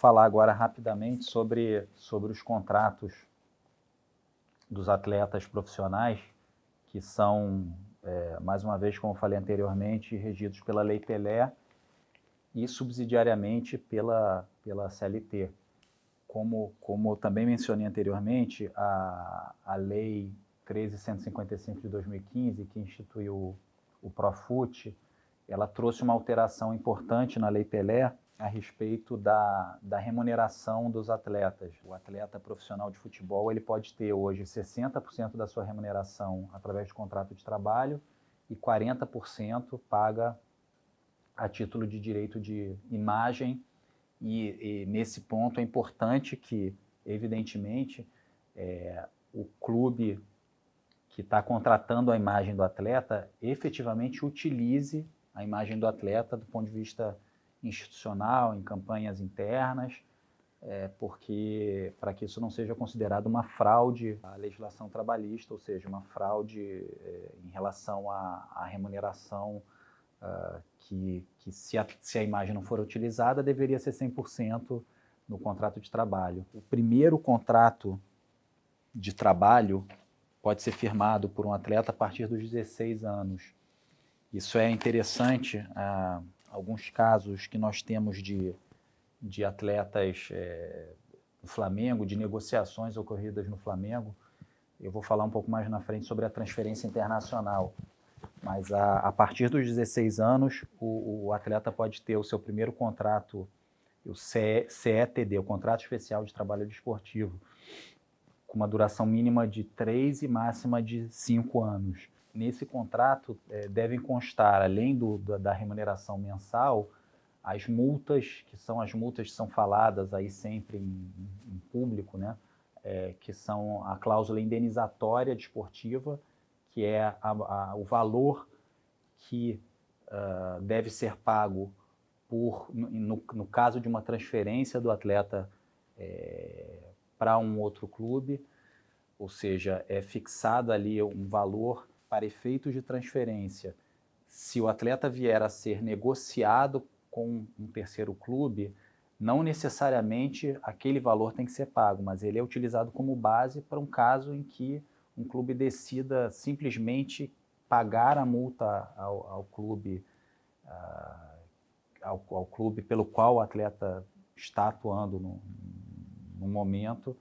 falar agora rapidamente sobre os contratos dos atletas profissionais, que são, mais uma vez, como eu falei anteriormente, regidos pela Lei Pelé e subsidiariamente pela CLT. Como eu também mencionei anteriormente, a Lei 13.155 de 2015, que instituiu o Profut, ela trouxe uma alteração importante na Lei Pelé a respeito da remuneração dos atletas. O atleta profissional de futebol ele pode ter hoje 60% da sua remuneração através de contrato de trabalho e 40% paga a título de direito de imagem. E nesse ponto é importante que, evidentemente, o clube que está contratando a imagem do atleta efetivamente utilize a imagem do atleta do ponto de vista institucional, em campanhas internas, porque para que isso não seja considerado uma fraude à legislação trabalhista, ou seja, uma fraude em relação à remuneração que se a imagem não for utilizada, deveria ser 100% no contrato de trabalho. O primeiro contrato de trabalho pode ser firmado por um atleta a partir dos 16 anos. Isso é interessante, alguns casos que nós temos de atletas no Flamengo, de negociações ocorridas no Flamengo. Eu vou falar um pouco mais na frente sobre a transferência internacional. Mas a partir dos 16 anos, o atleta pode ter o seu primeiro contrato, o CETD, o Contrato Especial de Trabalho Desportivo, com uma duração mínima de 3 e máxima de 5 anos. Nesse contrato devem constar, além da remuneração mensal, as multas, que são faladas aí sempre em público, né? Que são a cláusula indenizatória desportiva, que é o valor que deve ser pago no caso de uma transferência do atleta para um outro clube, ou seja, é fixado ali um valor para efeitos de transferência. Se o atleta vier a ser negociado com um terceiro clube, não necessariamente aquele valor tem que ser pago, mas ele é utilizado como base para um caso em que um clube decida simplesmente pagar a multa ao clube pelo qual o atleta está atuando no momento,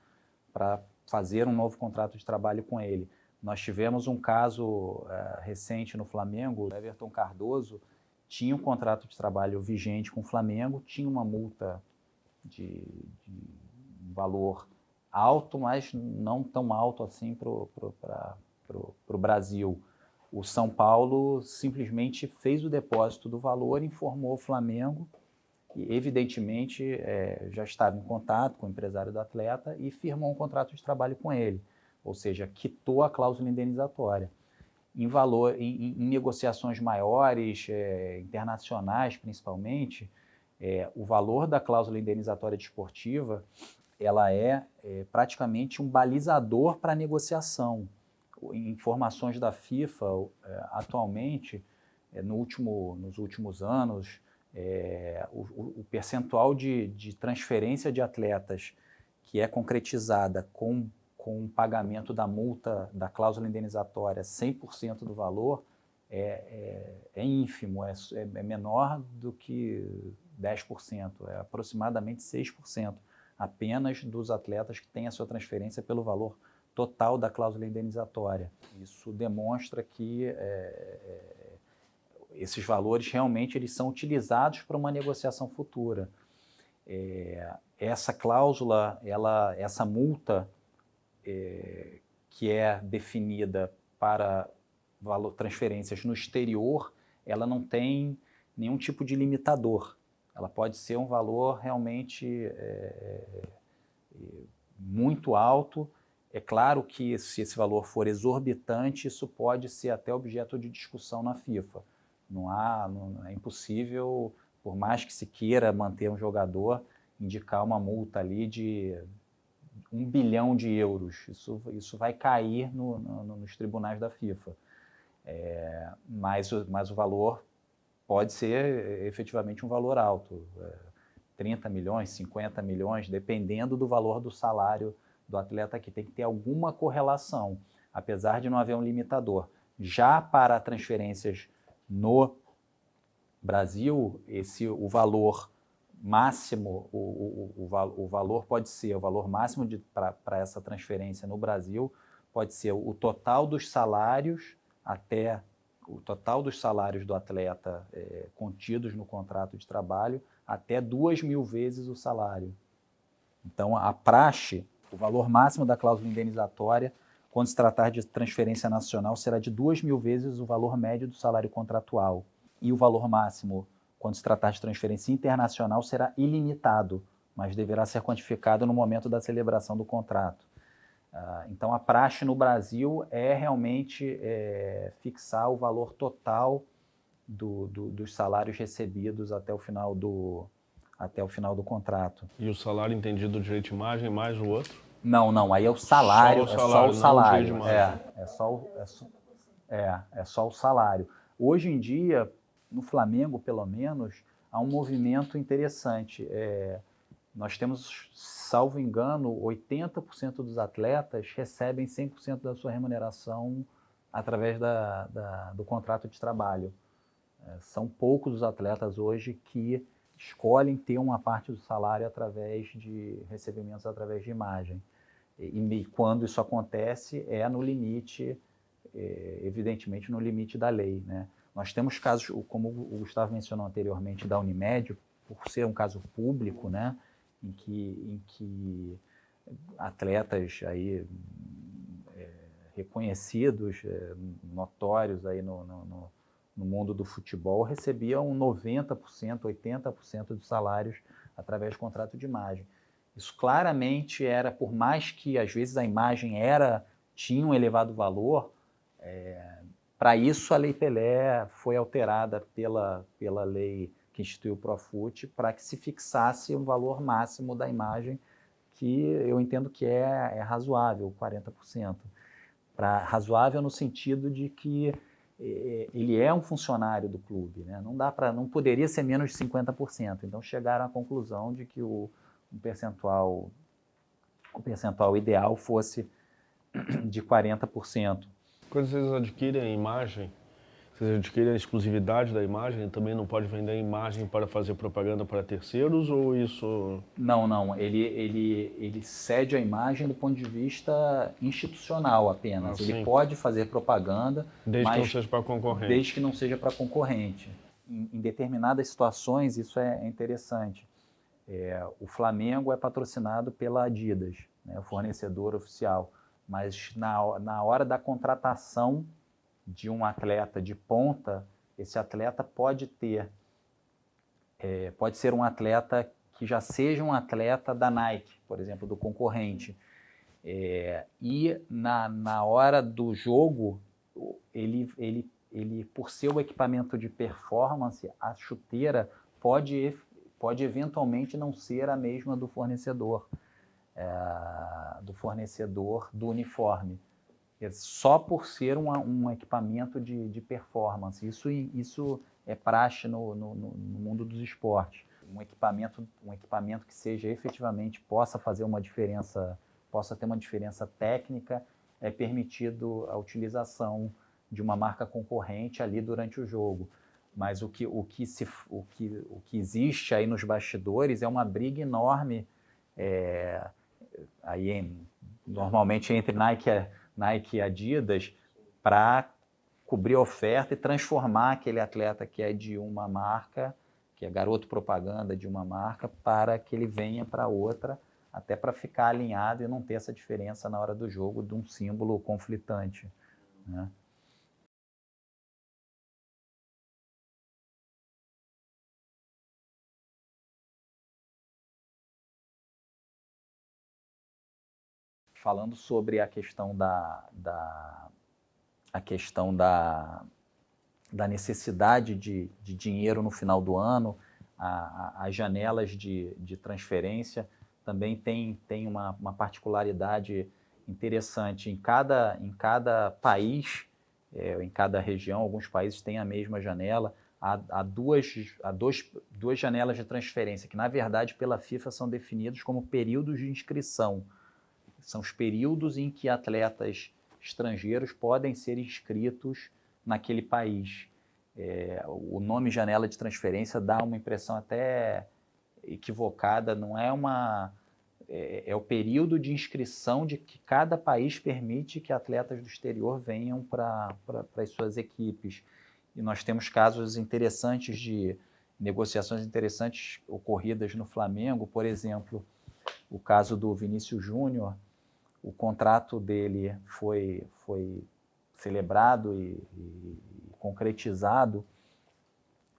para fazer um novo contrato de trabalho com ele. Nós tivemos um caso recente no Flamengo. O Everton Cardoso tinha um contrato de trabalho vigente com o Flamengo, tinha uma multa de valor alto, mas não tão alto assim para o Brasil. O São Paulo simplesmente fez o depósito do valor, informou o Flamengo e, evidentemente, já estava em contato com o empresário do atleta e firmou um contrato de trabalho com ele, ou seja, quitou a cláusula indenizatória. Em negociações maiores, internacionais principalmente, o valor da cláusula indenizatória desportiva ela é praticamente um balizador para a negociação. Informações da FIFA, atualmente, nos últimos anos, o percentual de transferência de atletas que é concretizada com o pagamento da multa, da cláusula indenizatória, 100% do valor, é ínfimo, é menor do que 10%, é aproximadamente 6% apenas dos atletas que têm a sua transferência pelo valor total da cláusula indenizatória. Isso demonstra que esses valores realmente eles são utilizados para uma negociação futura. Essa cláusula, essa multa que é definida para transferências no exterior, ela não tem nenhum tipo de limitador. Ela pode ser um valor realmente muito alto. É claro que se esse valor for exorbitante, isso pode ser até objeto de discussão na FIFA. É impossível, por mais que se queira manter um jogador, indicar uma multa ali de 1 bilhão de euros. Isso vai cair nos tribunais da FIFA. Mas o valor pode ser efetivamente um valor alto. 30 milhões, 50 milhões, dependendo do valor do salário do atleta aqui. Tem que ter alguma correlação, apesar de não haver um limitador. Já para transferências no Brasil, o valor máximo, o valor pode ser, o valor máximo para essa transferência no Brasil pode ser o total dos salários até o total dos salários do atleta contidos no contrato de trabalho até 2.000 vezes o salário. Então, a praxe, o valor máximo da cláusula indenizatória, quando se tratar de transferência nacional, será de 2.000 vezes o valor médio do salário contratual. E o valor máximo, quando se tratar de transferência internacional, será ilimitado, mas deverá ser quantificado no momento da celebração do contrato. Então, a praxe no Brasil é realmente fixar o valor total dos salários recebidos até o final do contrato. E o salário entendido direito de imagem mais o outro? Não, aí é o salário, só o salário, é só o salário. Hoje em dia, no Flamengo, pelo menos, há um movimento interessante. Nós temos, salvo engano, 80% dos atletas recebem 100% da sua remuneração através do contrato de trabalho. São poucos os atletas hoje que escolhem ter uma parte do salário através de recebimentos através de imagem. E quando isso acontece, no limite, evidentemente no limite da lei, né? Nós temos casos, como o Gustavo mencionou anteriormente, da Unimed, por ser um caso público, né, em que atletas aí, reconhecidos, notórios aí no mundo do futebol, recebiam 90%, 80% dos salários através de contrato de imagem. Isso claramente era, por mais que às vezes a imagem tinha um elevado valor, para isso a Lei Pelé foi alterada pela lei que instituiu o Profut para que se fixasse um valor máximo da imagem, que eu entendo que é razoável, 40%. Razoável no sentido de que ele é um funcionário do clube, né? Não poderia ser menos de 50%. Então chegaram à conclusão de que o percentual ideal fosse de 40%. Quando vocês adquirem a imagem, vocês adquirem a exclusividade da imagem, também não pode vender a imagem para fazer propaganda para terceiros, ou isso... Não, ele cede a imagem do ponto de vista institucional apenas. Ele pode fazer propaganda, desde que não seja para concorrente. Desde que não seja para concorrente. Em determinadas situações, isso é interessante. O Flamengo é patrocinado pela Adidas, né, o fornecedor oficial, mas na hora da contratação de um atleta de ponta, esse atleta pode ser um atleta que já seja um atleta da Nike, por exemplo, do concorrente. E na hora do jogo, ele, por ser o equipamento de performance, a chuteira pode eventualmente não ser a mesma do fornecedor do uniforme. Só por ser um equipamento de performance. Isso é praxe no mundo dos esportes. Um equipamento que seja efetivamente possa ter uma diferença técnica, é permitido a utilização de uma marca concorrente ali durante o jogo. Mas o que existe aí nos bastidores é uma briga enorme, normalmente entre Nike e Adidas, para cobrir a oferta e transformar aquele atleta que é de uma marca, que é garoto propaganda de uma marca, para que ele venha para outra, até para ficar alinhado e não ter essa diferença na hora do jogo de um símbolo conflitante, né? Falando sobre a questão da necessidade de dinheiro no final do ano, as janelas de transferência também tem uma particularidade interessante. Em cada país, em cada região, alguns países têm a mesma janela. há duas janelas de transferência, que na verdade pela FIFA são definidos como períodos de inscrição. São os períodos em que atletas estrangeiros podem ser inscritos naquele país. O nome janela de transferência dá uma impressão até equivocada, não é uma... É o período de inscrição de que cada país permite que atletas do exterior venham para as suas equipes. E nós temos casos interessantes de negociações interessantes ocorridas no Flamengo, por exemplo, o caso do Vinícius Júnior. O contrato dele foi celebrado e concretizado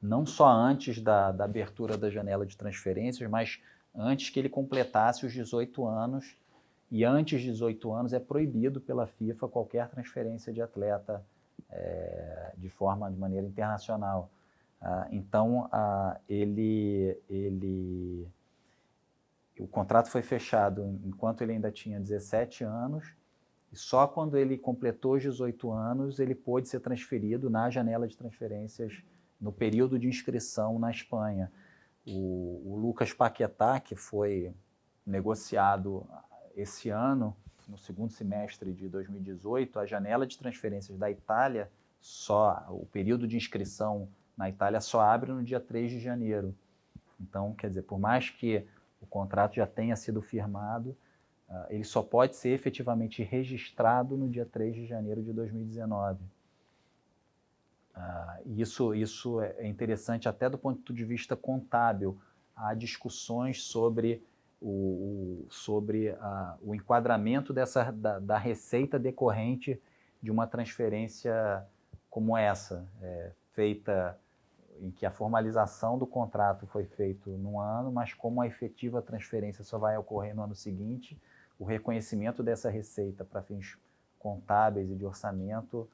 não só antes da abertura da janela de transferências, mas antes que ele completasse os 18 anos. E antes de 18 anos é proibido pela FIFA qualquer transferência de atleta de maneira internacional. Então, o contrato foi fechado enquanto ele ainda tinha 17 anos, e só quando ele completou os 18 anos ele pôde ser transferido na janela de transferências no período de inscrição na Espanha. O Lucas Paquetá, que foi negociado esse ano, no segundo semestre de 2018, a janela de transferências da Itália, o período de inscrição na Itália só abre no dia 3 de janeiro. Então, quer dizer, por mais que o contrato já tenha sido firmado, ele só pode ser efetivamente registrado no dia 3 de janeiro de 2019. Isso é interessante até do ponto de vista contábil. Há discussões sobre o enquadramento da receita decorrente de uma transferência como essa, feita em que a formalização do contrato foi feita num ano, mas como a efetiva transferência só vai ocorrer no ano seguinte, o reconhecimento dessa receita para fins contábeis e de orçamento,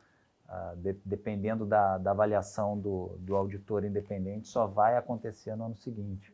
dependendo da avaliação do auditor independente, só vai acontecer no ano seguinte.